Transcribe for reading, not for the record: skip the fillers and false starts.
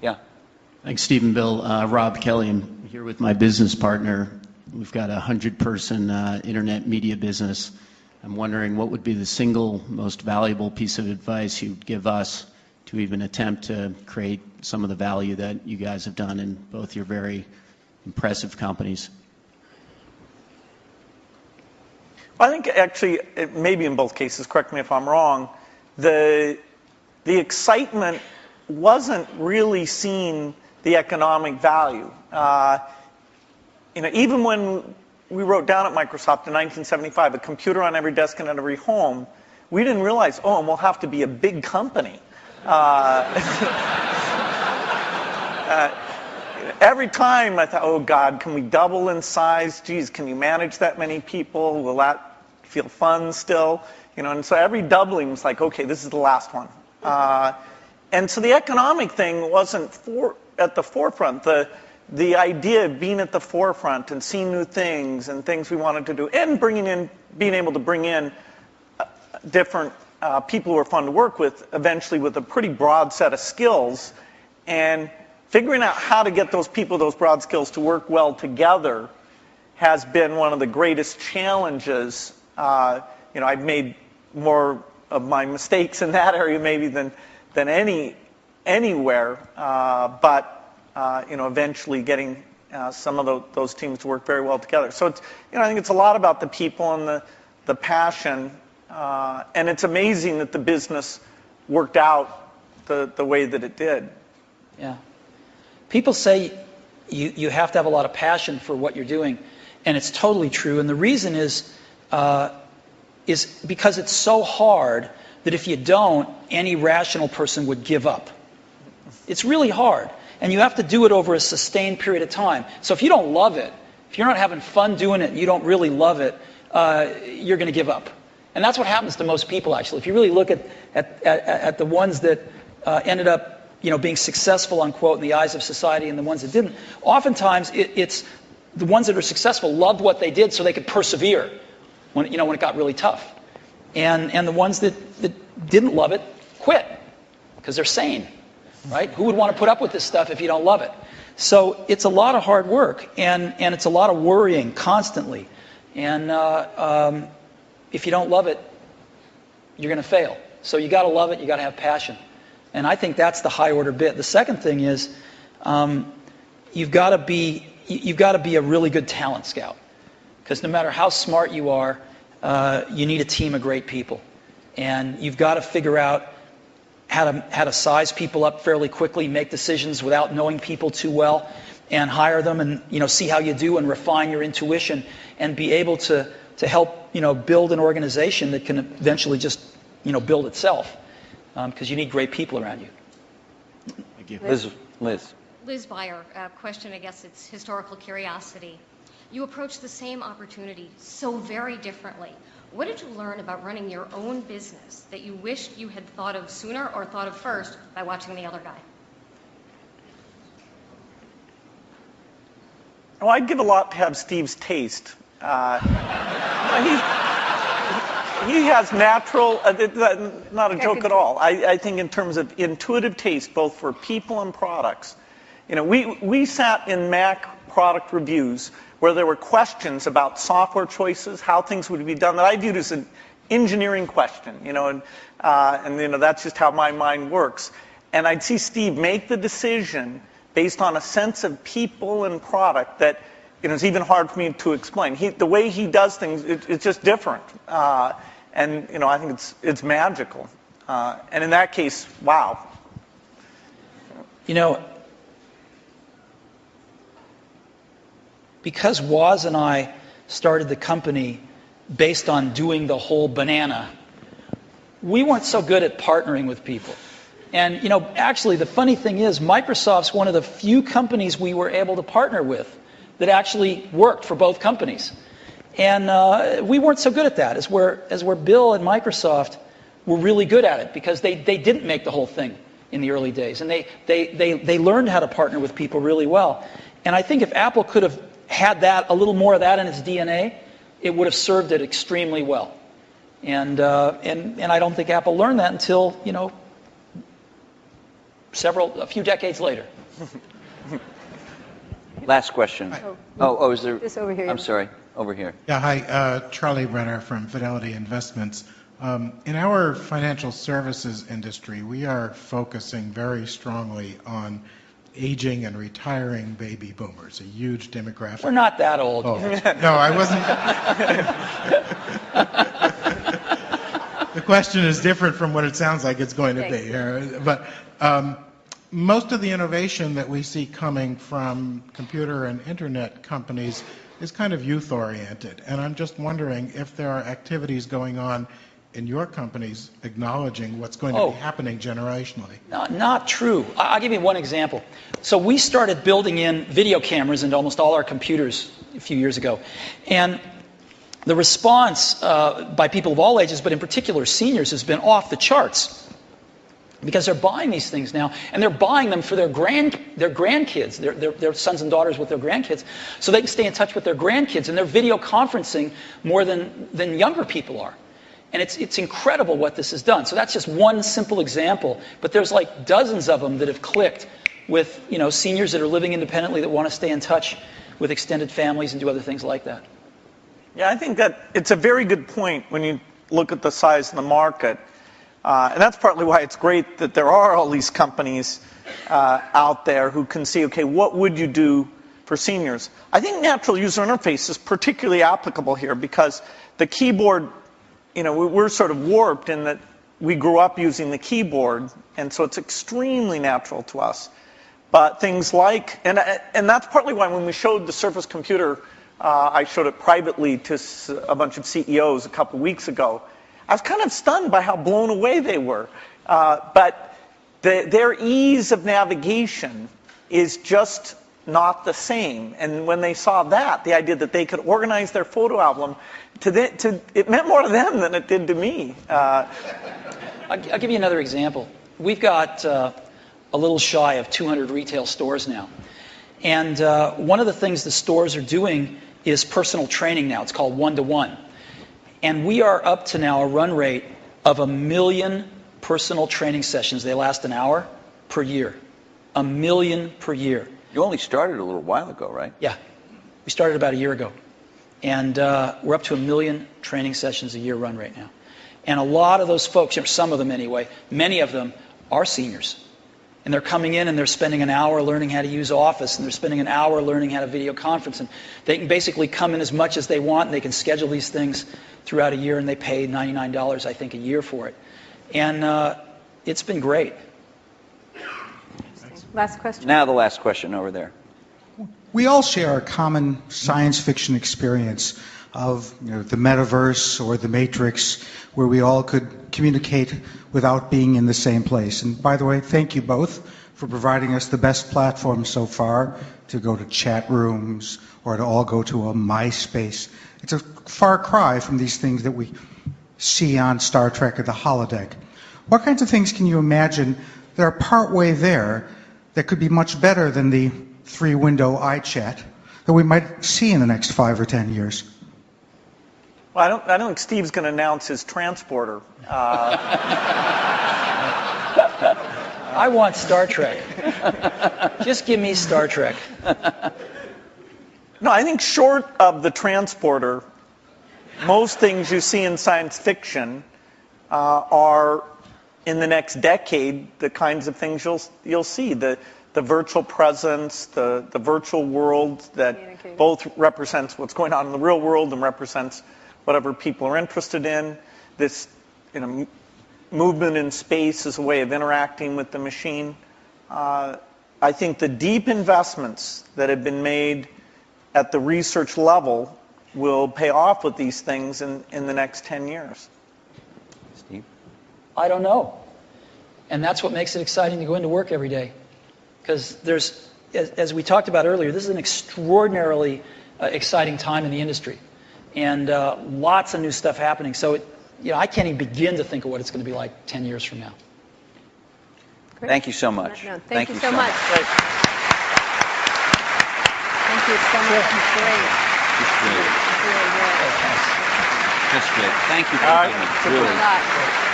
Yeah. Thanks, Steve and Bill. Rob Kelly. I'm here with my business partner. We've got a 100-person internet media business. I'm wondering what would be the single most valuable piece of advice you'd give us to even attempt to create some of the value that you guys have done in both your very impressive companies. I think actually, maybe in both cases, correct me if I'm wrong, the excitement wasn't really seeing the economic value. Even when we wrote down at Microsoft in 1975, a computer on every desk and at every home, we didn't realize, and we'll have to be a big company. Every time I thought, oh God, can we double in size? Geez, can you manage that many people? Will that feel fun still? And so every doubling was like, okay, this is the last one. And so the economic thing wasn't at the forefront. The idea of being at the forefront and seeing new things and things we wanted to do, and being able to bring in different people who are fun to work with, eventually with a pretty broad set of skills, and figuring out how to get those people, those broad skills, to work well together has been one of the greatest challenges. I've made more of my mistakes in that area maybe than anywhere, but eventually getting some of those teams to work very well together. So it's, I think it's a lot about the people and the passion, and it's amazing that the business worked out the way that it did. Yeah. People say you have to have a lot of passion for what you're doing, and it's totally true. And the reason is because it's so hard that if you don't, any rational person would give up. It's really hard, and you have to do it over a sustained period of time. So if you don't love it, if you're not having fun doing it and you don't really love it, you're going to give up. And that's what happens to most people, actually. If you really look at the ones that ended up being successful, unquote, in the eyes of society and the ones that didn't, oftentimes it's the ones that are successful loved what they did so they could persevere when it got really tough. And the ones that didn't love it quit because they're sane, right? Who would want to put up with this stuff if you don't love it? So it's a lot of hard work, and it's a lot of worrying constantly. And if you don't love it, you're going to fail. So you got to love it. You got to have passion. And I think that's the high order bit. The second thing is you've got to be a really good talent scout, because no matter how smart you are, you need a team of great people, and you've got to figure out how to size people up fairly quickly, make decisions without knowing people too well, and hire them, and see how you do and refine your intuition, and be able to help build an organization that can eventually just build itself. Because you need great people around you. Thank you. Liz Beyer, question, I guess it's historical curiosity. You approached the same opportunity so very differently. What did you learn about running your own business that you wished you had thought of sooner or thought of first by watching the other guy? Well, I'd give a lot to have Steve's taste. He has natural, not a joke at all. I think in terms of intuitive taste, both for people and products. We sat in Mac product reviews where there were questions about software choices, how things would be done, that I viewed as an engineering question, and that's just how my mind works. And I'd see Steve make the decision based on a sense of people and product that it's even hard for me to explain. The way he does things, it's just different. And I think it's magical. And in that case, wow. Because Woz and I started the company based on doing the whole banana, we weren't so good at partnering with people. And actually the funny thing is, Microsoft's one of the few companies we were able to partner with that actually worked for both companies. And we weren't so good at that, as where Bill and Microsoft were really good at it, because they didn't make the whole thing in the early days, and they learned how to partner with people really well. And I think if Apple could have had a little more of that in its DNA, it would have served it extremely well. And I don't think Apple learned that until a few decades later. Last question. Is there? This over here. I'm sorry, over here. Yeah, hi, Charlie Brenner from Fidelity Investments. In our financial services industry, we are focusing very strongly on aging and retiring baby boomers, a huge demographic. We're not that old. Oh, no, I wasn't. The question is different from what it sounds like it's going to be. But most of the innovation that we see coming from computer and internet companies is kind of youth-oriented. And I'm just wondering if there are activities going on in your companies acknowledging what's going to be happening generationally. Not true. I'll give you one example. So we started building in video cameras into almost all our computers a few years ago. And the response by people of all ages, but in particular seniors, has been off the charts. Because they're buying these things now, and they're buying them for their grandkids, their sons and daughters with their grandkids, so they can stay in touch with their grandkids, and they're video conferencing more than younger people are. And it's incredible what this has done. So that's just one simple example, but there's like dozens of them that have clicked with seniors that are living independently that want to stay in touch with extended families and do other things like that. Yeah, I think that it's a very good point when you look at the size of the market. And that's partly why it's great that there are all these companies out there who can see, okay, what would you do for seniors? I think natural user interface is particularly applicable here because the keyboard, we're sort of warped in that we grew up using the keyboard, and so it's extremely natural to us. But things like, and that's partly why when we showed the Surface Computer, I showed it privately to a bunch of CEOs a couple weeks ago. I was kind of stunned by how blown away they were. But their ease of navigation is just not the same. And when they saw that, the idea that they could organize their photo album, it meant more to them than it did to me. I'll give you another example. We've got a little shy of 200 retail stores now. And one of the things the stores are doing is personal training now. It's called one-to-one. And we are up to now a run rate of 1 million personal training sessions. They last an hour per year. 1 million per year. You only started a little while ago, right? Yeah. We started about a year ago. And we're up to 1 million training sessions a year run rate now. And a lot of those folks, some of them anyway, many of them are seniors. And they're coming in and they're spending an hour learning how to use Office, and they're spending an hour learning how to video conference. And they can basically come in as much as they want, and they can schedule these things throughout a year, and they pay $99, I think, a year for it. And it's been great. Last question. Now the last question over there. We all share a common science fiction experience of the metaverse or the Matrix, where we all could communicate without being in the same place. And by the way, thank you both for providing us the best platform so far to go to chat rooms or to all go to a MySpace. It's a far cry from these things that we see on Star Trek or the holodeck. What kinds of things can you imagine that are partway there that could be much better than the 3-window iChat that we might see in the next 5 or 10 years? Well, I don't think Steve's going to announce his transporter. I want Star Trek. Just give me Star Trek. No, I think short of the transporter, most things you see in science fiction are, in the next decade, the kinds of things you'll see. The virtual presence, the virtual world that both represents what's going on in the real world and represents whatever people are interested in. This movement in space is a way of interacting with the machine. I think the deep investments that have been made at the research level will pay off with these things in the next 10 years. Steve? I don't know. And that's what makes it exciting to go into work every day. Because there's, as we talked about earlier, this is an extraordinarily exciting time in the industry. And lots of new stuff happening. So, I can't even begin to think of what it's going to be like 10 years from now. Great. Thank you so much. No, thank you so much. Right. Thank you so much. It's great. Just great. Really good. Just great. Thank you for All right. being Thanks a really. lot.